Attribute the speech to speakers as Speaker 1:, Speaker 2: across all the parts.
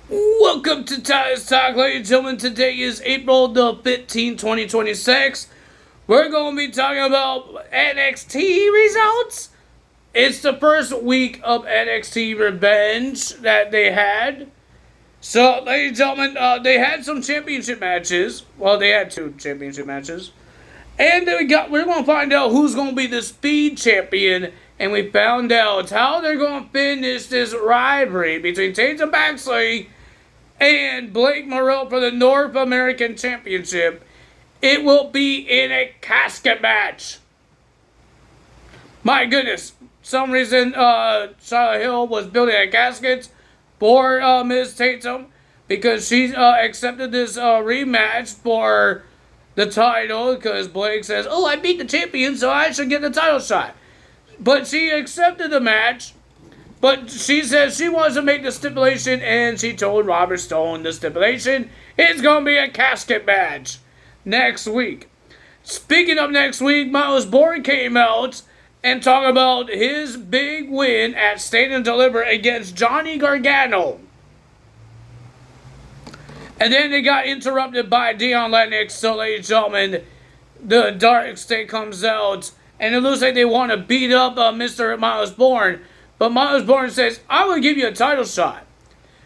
Speaker 1: Welcome to Titus Talk, ladies and gentlemen. Today is April the 15th, 2026. We're going to be talking about NXT results. It's the first week of NXT Revenge that they had. So, ladies and gentlemen, they had some championship matches. Well, they had two championship matches. And we're going to find out who's going to be the Speed Champion. And we found out how they're going to finish this rivalry between Tatum Baxley and Blake Morrell for the North American Championship. It will be in a casket match. My goodness. Some reason Charlotte Hill was building a casket for Ms. Tatum because she accepted this rematch for the title because Blake says, "Oh, I beat the champion, so I should get the title shot." But she accepted the match. But she says she wants to make the stipulation, and she told Robert Stone the stipulation is going to be a casket match next week. Speaking of next week, Miles Bourne came out and talked about his big win at Stand and Deliver against Johnny Gargano. And then they got interrupted by Dion Lennox, so ladies and gentlemen, the Dark State comes out, and it looks like they want to beat up Mr. Miles Bourne. But Miles Bourne says, "I will give you a title shot.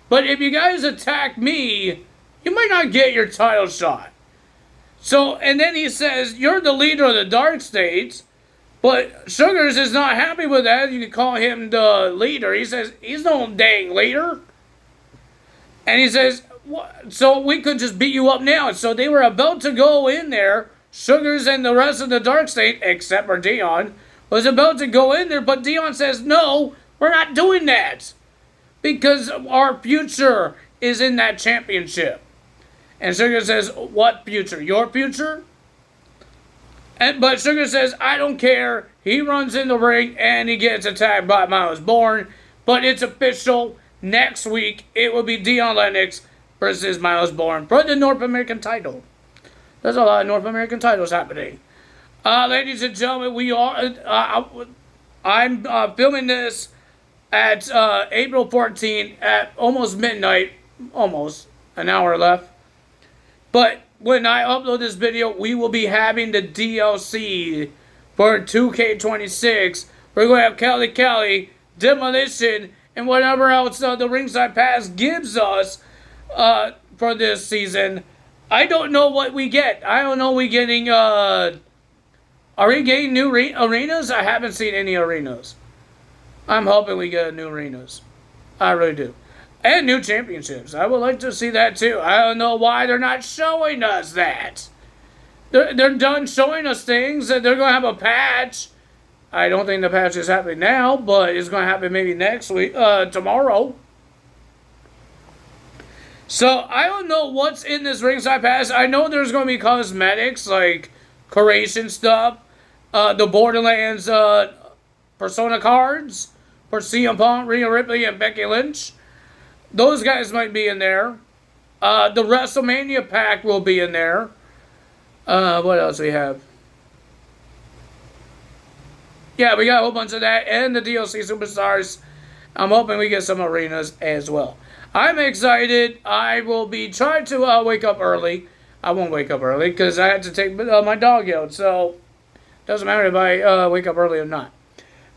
Speaker 1: But if you guys attack me, you might not get your title shot." So, and then he says, "You're the leader of the Dark States." But Sugars is not happy with that. You can call him the leader. He says, "He's no dang leader." And he says, "So we could just beat you up now." So they were about to go in there. Sugars and the rest of the Dark State, except for Dion, was about to go in there, but Dion says, "No, we're not doing that. Because our future is in that championship." And Sugar says, "What future? Your future?" But Sugar says, "I don't care." He runs in the ring and he gets attacked by Miles Bourne. But it's official. Next week, it will be Dion Lennox versus Miles Bourne for the North American title. There's a lot of North American titles happening. Ladies and gentlemen, we are. I'm filming this at April 14th at almost midnight, almost an hour left. But when I upload this video, we will be having the DLC for 2K26. We're going to have Kelly, Demolition, and whatever else the Ringside Pass gives us for this season. I don't know what we get. I don't know we getting are we getting new arenas? I haven't seen any arenas. I'm hoping we get new arenas. I really do. And new championships. I would like to see that too. I don't know why they're not showing us that. They're done showing us things. They're going to have a patch. I don't think the patch is happening now, but it's going to happen maybe next week, tomorrow. So I don't know what's in this ringside pass. I know there's going to be cosmetics like curation stuff. The Borderlands Persona cards for CM Punk, Rhea Ripley, and Becky Lynch. Those guys might be in there. The WrestleMania pack will be in there. What else we have? Yeah, we got a whole bunch of that and the DLC Superstars. I'm hoping we get some arenas as well. I'm excited. I will be trying to wake up early. I won't wake up early because I had to take my dog out. So doesn't matter if I wake up early or not,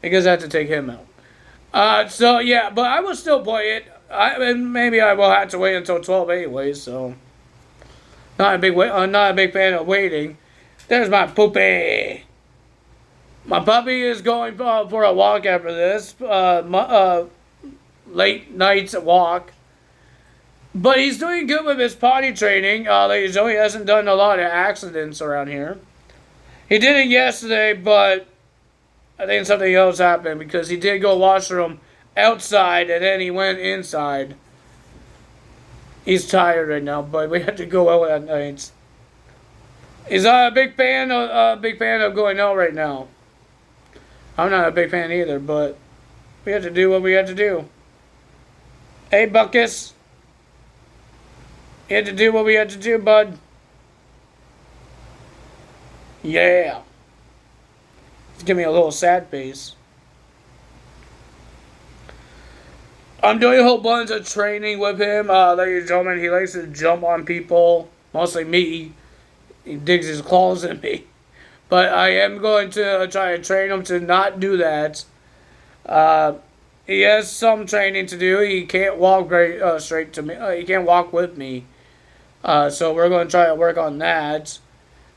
Speaker 1: because I have to take him out. So yeah, but I will still play it. And maybe I will have to wait until 12 anyways. So not a big fan of waiting. There's my poopy. My puppy is going for a walk after this late nights walk. But he's doing good with his potty training. He hasn't done a lot of accidents around here. He did it yesterday, but I think something else happened because he did go washroom outside and then he went inside. He's tired right now, but we have to go out at nights. He's not a big fan of going out right now. I'm not a big fan either, but we have to do what we have to do. Hey, Buckus. You had to do what we had to do, bud. Yeah. Give me a little sad face. I'm doing a whole bunch of training with him. Ladies and gentlemen, he likes to jump on people, mostly me. He digs his claws in me. But I am going to try to train him to not do that. He has some training to do. He can't walk very straight to me. He can't walk with me. So we're going to try to work on that.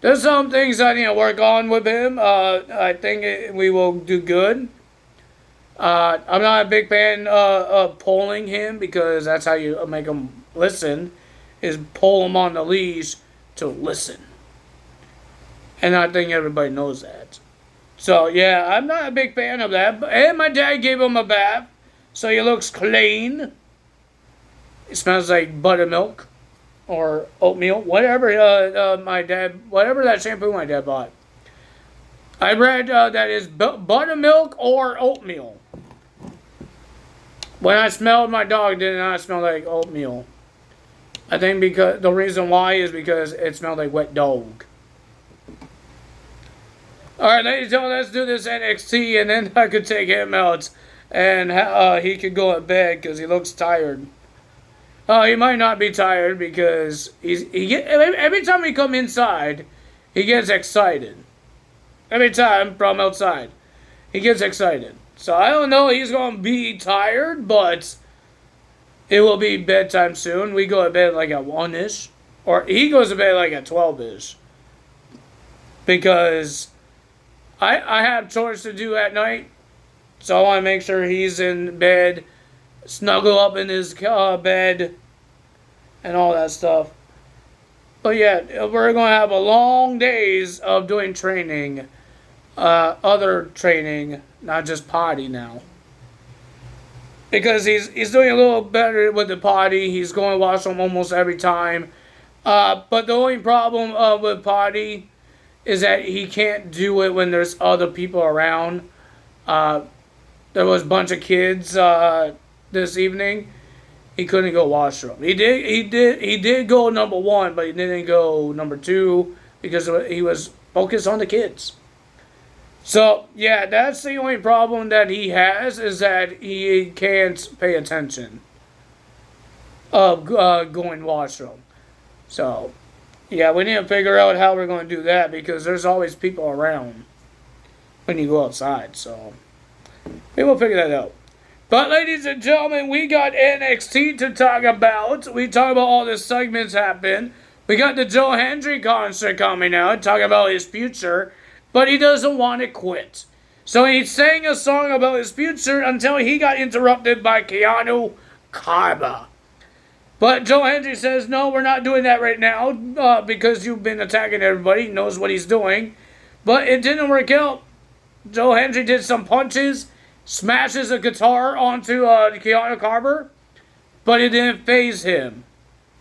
Speaker 1: There's some things I need to work on with him. I think we will do good. I'm not a big fan of pulling him because that's how you make him listen, is pull him on the leash to listen. And I think everybody knows that. So, yeah, I'm not a big fan of that. And my dad gave him a bath, so he looks clean. It smells like buttermilk or oatmeal, whatever whatever that shampoo my dad bought. I read that is buttermilk or oatmeal. When I smelled my dog, it did not smell like oatmeal. I think because the reason why is because it smelled like wet dog. Alright, ladies and gentlemen, let's do this NXT, and then I could take him out, and he could go to bed because he looks tired. He might not be tired because every time we come inside, he gets excited. Every time from outside, he gets excited. So I don't know he's going to be tired, but it will be bedtime soon. We go to bed like at 1-ish, or he goes to bed like at 12-ish. Because I have chores to do at night, so I want to make sure he's in bed, snuggle up in his bed, and all that stuff. But yeah, we're going to have a long days of doing training, other training, not just potty now. Because he's doing a little better with the potty. He's going to washroom almost every time. But the only problem with potty is that he can't do it when there's other people around. There was a bunch of kids this evening. He couldn't go washroom. He did go number 1, but he didn't go number 2 because he was focused on the kids. So yeah, that's the only problem that he has, is that he can't pay attention of going washroom. So yeah, we need to figure out how we're going to do that because there's always people around when you go outside. So we will figure that out. But ladies and gentlemen, we got NXT to talk about. We talk about all the segments happen. We got the Joe Hendry concert coming out, talking about his future, but he doesn't want to quit. So he sang a song about his future until he got interrupted by Keanu Karma. But Joe Hendry says, no, we're not doing that right now because you've been attacking everybody. He knows what he's doing. But it didn't work out. Joe Hendry did some punches, smashes a guitar onto Keanu Carter, but it didn't faze him.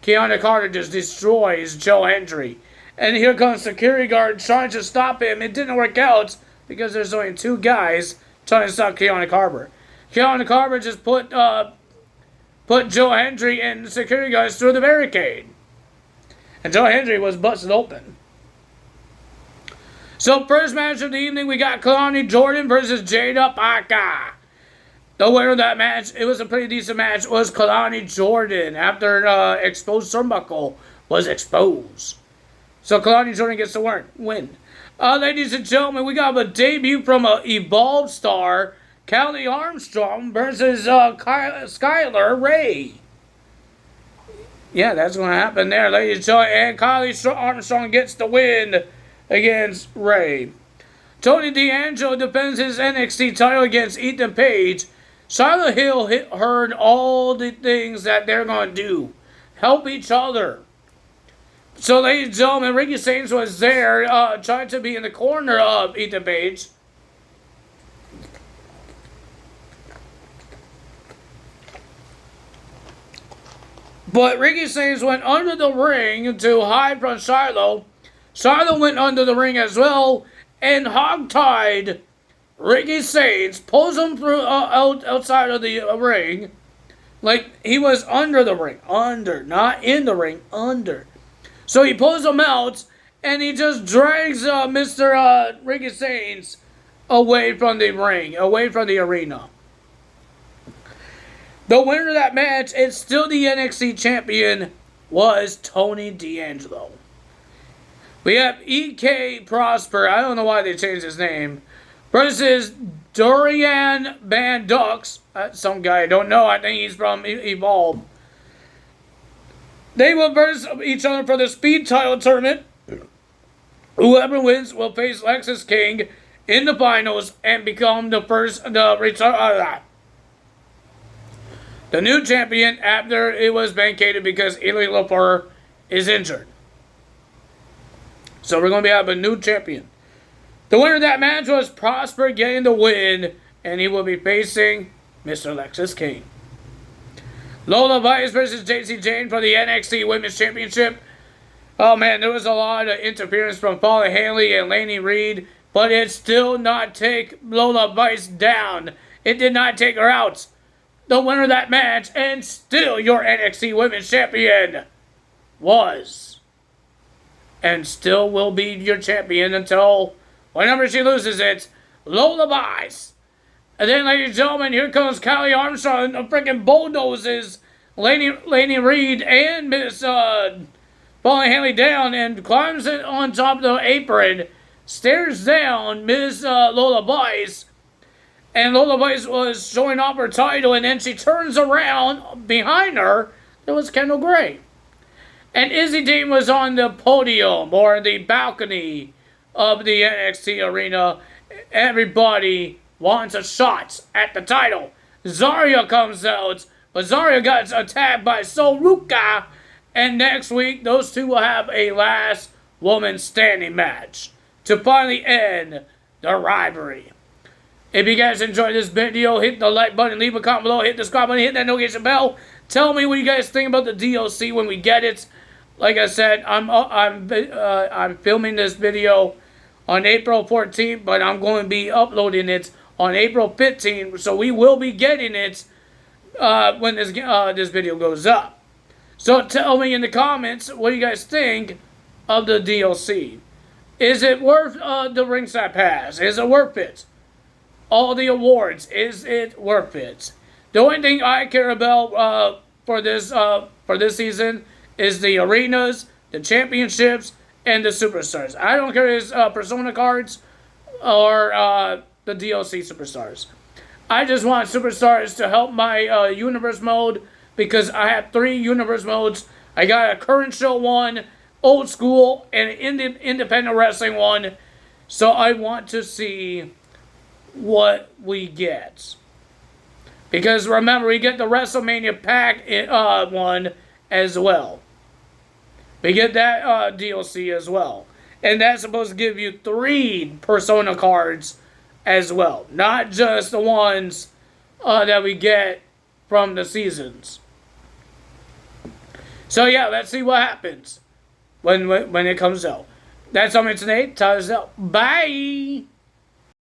Speaker 1: Keanu Carter just destroys Joe Hendry. And here comes security guard trying to stop him. It didn't work out because there's only 2 guys trying to stop Keanu Carter. Keanu Carter just put Joe Hendry and the security guards through the barricade. And Joe Hendry was busted open. So first match of the evening, we got Kalani Jordan versus Jada Parker. The winner of that match, it was a pretty decent match, was Kalani Jordan after exposed turnbuckle was exposed. So Kalani Jordan gets the win. Ladies and gentlemen, we got a debut from an Evolved star, Kelly Armstrong versus Skylar Ray. Yeah, that's going to happen there, ladies and gentlemen. And Kylie Armstrong gets the win against Ray. Tony D'Angelo defends his NXT title against Ethan Page. Charlotte Hill heard all the things that they're going to do. Help each other. So, ladies and gentlemen, Ricky Sainz was there trying to be in the corner of Ethan Page. But Ricky Sainz went under the ring to hide from Shiloh. Shiloh went under the ring as well and hogtied Ricky Sainz, pulls him through outside of the ring. Like he was under the ring. Under. Not in the ring. Under. So he pulls him out and he just drags Mr. Ricky Sainz away from the ring. Away from the arena. The winner of that match, and still the NXT champion, was Tony D'Angelo. We have EK Prosper, I don't know why they changed his name, versus Dorian Van Dux, some guy I don't know, I think he's from Evolve. They will verse each other for the Speed title tournament. Whoever wins will face Lexus King in the finals and become the new champion after it was vacated because Eli Lafleur is injured. So we're going to have a new champion. The winner of that match was Prosper getting the win, and he will be facing Mr. Lexus King. Lola Vice versus JC Jane for the NXT Women's Championship. Oh man, there was a lot of interference from Paula Haley and Lainey Reed, but it still not take Lola Vice down. It did not take her out. The winner of that match, and still your NXT Women's Champion, was, and still will be your champion until whenever she loses it, Lola Vice. And then, ladies and gentlemen, here comes Kylie Armstrong, the freaking bulldozes Lainey Reed and Miss Paula Haley down and climbs it on top of the apron, stares down Miss Lola Vice, and Lola Vice was showing off her title, and then she turns around behind her. There was Kendall Gray. And Izzy Dean was on the podium, or the balcony of the NXT arena. Everybody wants a shot at the title. Zarya comes out, but Zarya got attacked by Soruka. And next week, those two will have a last woman standing match to finally end the rivalry. If you guys enjoyed this video, hit the like button, leave a comment below, hit the subscribe button, hit that notification bell. Tell me what you guys think about the DLC when we get it. Like I said, I'm filming this video on April 14th, but I'm going to be uploading it on April 15th, so we will be getting it when this video goes up. So tell me in the comments what you guys think of the DLC. Is it worth the ringside pass? Is it worth it? All the awards, is it worth it? The only thing I care about for this season is the arenas, the championships, and the superstars. I don't care if it's Persona cards or the DLC superstars. I just want superstars to help my universe mode, because I have 3 universe modes. I got a current show one, old school, and an independent wrestling one. So I want to see what we get. Because remember, we get the WrestleMania pack one as well. We get that DLC as well. And that's supposed to give you 3 Persona cards as well. Not just the ones that we get from the seasons. So yeah, let's see what happens when it comes out. That's all I'm today. Time is out. Bye!